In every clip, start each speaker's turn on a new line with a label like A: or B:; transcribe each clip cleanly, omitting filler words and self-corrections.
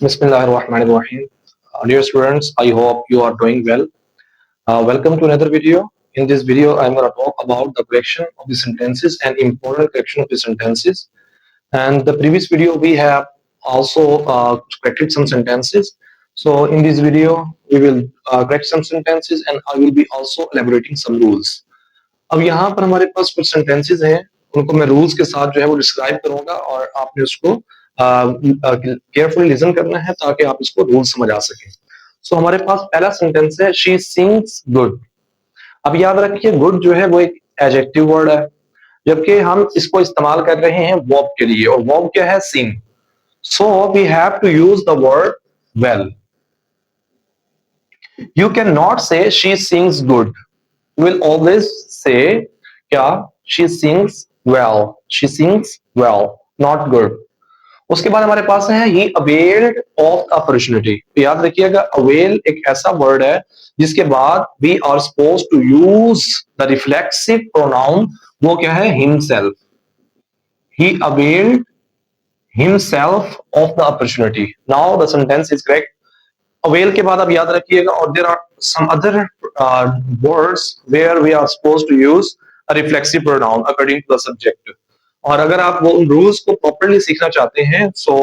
A: Bismillahirrahmanirrahim. Dear students, I hope you are doing well. Welcome to another video. In this video, I'm going to talk about the correction of the sentences and important correction of the sentences. And the previous video, we have also corrected some sentences. So in this video, we will correct some sentences and I will be also elaborating some rules. अब यहाँ पर हमारे पास कुछ sentences हैं, उनको मैं rules के साथ जो है वो डिस्क्राइब करूंगा और आपने उसको केयरफुली लिसन करना है ताकि आप इसको रूल समझ आ सके। सो हमारे पास पहला सेंटेंस है शी सिंग्स गुड। अब याद रखिए गुड जो है वो एक एडजेक्टिव वर्ड है, जबकि हम इसको इस्तेमाल कर रहे हैं वर्ब के लिए और वर्ब क्या है sing. So we have to use the word well. You can not say she sings good, will always say क्या she sings well, she sings well, not good. उसके बाद हमारे पास है he availed of the opportunity। तो याद रखिएगा avail एक ऐसा वर्ड है जिसके बाद we are supposed to use the reflexive pronoun, वो क्या है himself। he availed himself of the opportunity। Now the sentence is correct। Avail के बाद आप याद रखिएगा और there are some other words where we are supposed to use a reflexive pronoun according to the subject. और अगर आप वो उन रूल्स को प्रॉपर्ली सीखना चाहते हैं सो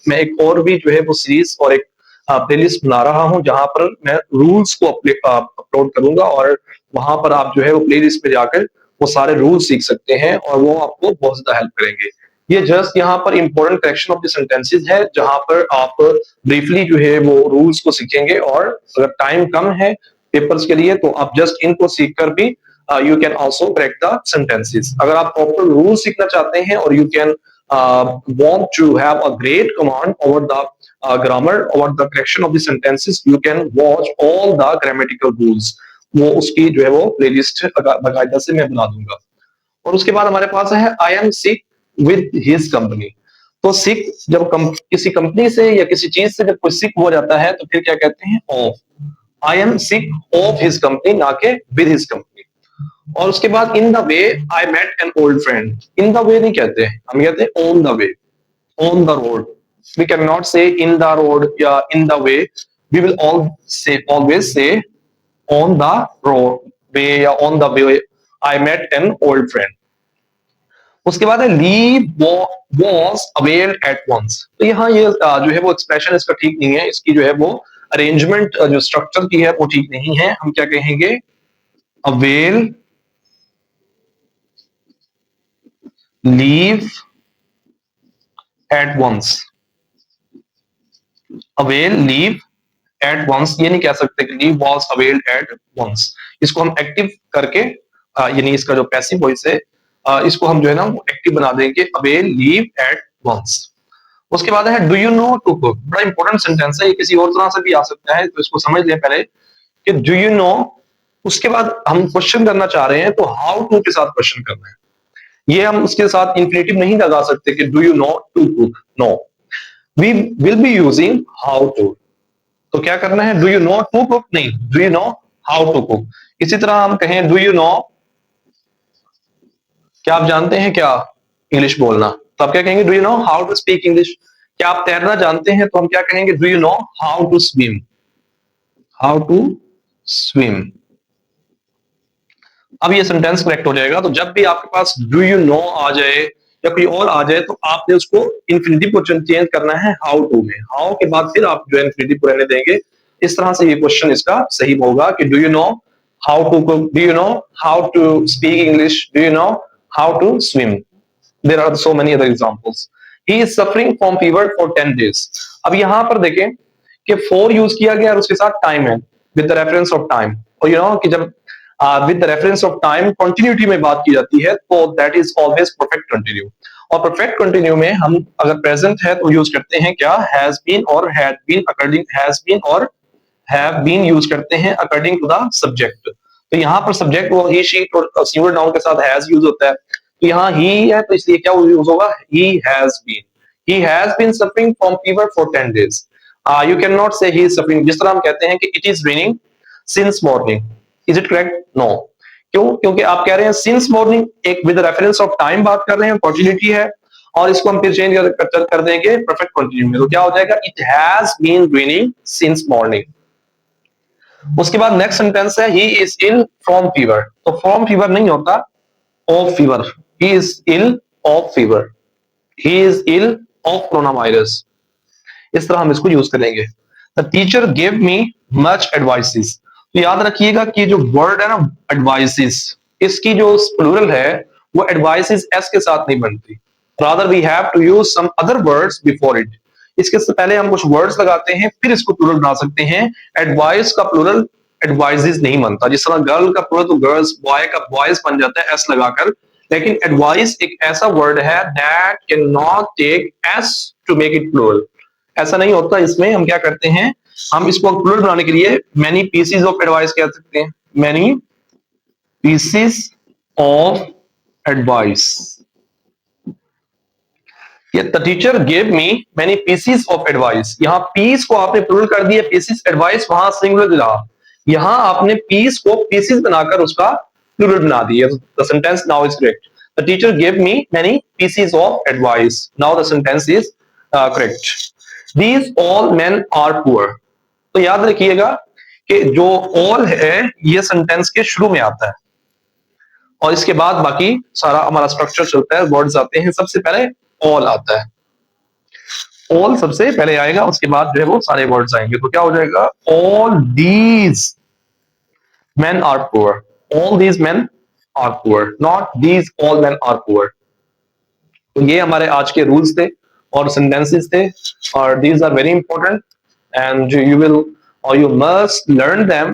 A: मैं एक और भी जो है वो सीरीज और एक प्लेलिस्ट बना रहा हूं जहां पर मैं रूल्स को अपलोड करूंगा और वहां पर आप जो है वो प्लेलिस्ट में जाकर वो सारे रूल्स सीख सकते हैं और वो आपको बहुत ज्यादा हेल्प करेंगे। ये जस्ट यहाँ पर important correction of the sentences है जहां पर आप ब्रीफली जो है वो रूल्स को सीखेंगे और अगर टाइम कम है पेपर्स के लिए तो आप जस्ट इनको सीख कर भी you can also correct the sentences. अगर आप प्रॉपर रूल सीखना चाहते हैं और you can want to have a great command over the grammar, over the correction of the sentences, you can watch all the grammatical rules। वो उसकी जो है वो प्लेलिस्ट बाकायदा से मैं बना दूंगा। और उसके बाद हमारे पास है आई am sick with his company. तो सिक जब किसी कंपनी से या किसी चीज से जब कोई सिक हो जाता है तो फिर क्या कहते हैं of. I am sick of his company ना के विद हिज कंपनी। और उसके बाद in the way I met an old friend. In the way नहीं कहते हैं, हम कहते हैं on the way, on the road. We can not say in the road या in the way, we will always say on the road way या on the way I met an old friend. उसके बाद है leave was availed at once. तो यहाँ ये जो है वो एक्सप्रेशन इसका ठीक नहीं है, इसकी जो है वो अरेंजमेंट जो स्ट्रक्चर की है वो ठीक नहीं है। हम क्या कहेंगे avail leave at once. Avail leave at once ये नहीं कह सकते कि leave was availed at once. इसको हम एक्टिव करके यानी इसका जो पैसिव वॉइस है इसको हम जो है ना एक्टिव बना देंगे अवेल लीव एट वंस। उसके बाद है do you know to cook. बड़ा इंपॉर्टेंट सेंटेंस है, ये किसी और तरह से भी आ सकता है तो इसको समझ लें पहले कि डू यू नो। उसके बाद हम क्वेश्चन करना चाह रहे हैं तो हाउ टू के साथ क्वेश्चन करना है। ये हम उसके साथ इंफिनिटिव नहीं लगा सकते कि do you know to cook, no we will be using how to. तो क्या करना है do you know to cook नहीं, do you know how to cook. इसी तरह हम कहें डू यू नो, क्या आप जानते हैं क्या इंग्लिश बोलना, तो आप क्या कहेंगे do you know how to speak English. क्या आप तैरना जानते हैं तो हम क्या कहेंगे do you know how to swim, how to swim. अब ये सेंटेंस करेक्ट हो जाएगा। तो जब भी आपके पास डू यू नो आ जाए या कोई और आ जाए तो आपने उसको इंफिनिटिव को चेंज करना है हाउ टू में। हाउ के बाद फिर आप जो है इंफिनिटिव को रहने देंगे। इस तरह से ये क्वेश्चन इसका सही होगा कि do you know how to cook, do you know how to speak English, do you know how to swim. There are so many other examples. He is suffering from fever for 10 days. अब यहां पर देखें कि for use किया गया और उसके साथ time है with the reference of time। और you know कि जब with the reference of time continuity में बात की जाती है तो that is always perfect continue। और perfect continue में हम अगर present है तो यूज करते हैं क्या has been और had been according, has been और have been यूज करते हैं according to the subject। तो यहाँ पर सब्जेक्ट वो ही शी और सिंगुलर नाउन के साथ हैज यूज होता है। तो यहाँ ही है तो इसलिए क्या यूज होगा he has been. He has been suffering from fever for 10 days। You can not say he is suffering. जिस तरह हम कहते हैं कि it is raining since morning, is it correct? No. क्यों? क्योंकि आप कह रहे हैं सिंस मॉर्निंग, एक विद रेफरेंस ऑफ टाइम बात कर रहे हैं, कंटिन्यूटी है। और इसको हम फिर चेंज कर देंगे परफेक्ट कंटिन्यू में, तो क्या हो जाएगा, it has been raining since morning. उसके बाद नेक्स्ट सेंटेंस है, he is ill from fever. तो फ्रॉम फीवर नहीं होता, of fever. He is ill of fever, he is ill of corona virus. इस तरह हम इसको यूज करेंगे। The teacher give me much advices. तो याद रखिएगा कि जो वर्ड है ना एडवाइसेस, इसकी जो प्लूरल है वो एडवाइसेस एस के साथ नहीं बनती, rather we have to use some other words before it. इसके से पहले हम कुछ वर्ड्स लगाते हैं फिर इसको प्लूरल बना सकते हैं। एडवाइस का प्लूरल एडवाइजेस नहीं बनता, जिस तरह गर्ल का प्लूरल तो गर्ल्स, बॉय का बॉयज बन जाता है एस लगाकर, लेकिन एडवाइस एक ऐसा वर्ड है that can not take s to make it plural. ऐसा नहीं होता। इसमें हम क्या करते हैं, हम इसको प्लूरल बनाने के लिए मैनी पीसीज ऑफ एडवाइस कह सकते हैं, many PCs of advice. The teacher give me many PCs of advice. यहाँ पीस को आपने प्लूरल कर दिया, पीसीज एडवाइस वहां सिंगुलर रहा, यहां आपने पीस को पीसीज बनाकर उसका प्लूरल बना दिया। The sentence now is correct. The teacher give me many PCs of advice, now the sentence is correct. These all men are poor। तो याद रखिएगा कि जो all है ये सेंटेंस के शुरू में आता है और इसके बाद बाकी सारा हमारा स्ट्रक्चर चलता है, वर्ड्स आते हैं। सबसे पहले all आता है, all सबसे पहले आएगा, उसके बाद जो है वो सारे वर्ड्स आएंगे। तो क्या हो जाएगा, all these men are poor, all these men are poor, not these all men are poor। तो ये हमारे आज के रूल्स थे और सेंटेंसेस थे, और these are very important and you will और यू मस्ट लर्न देम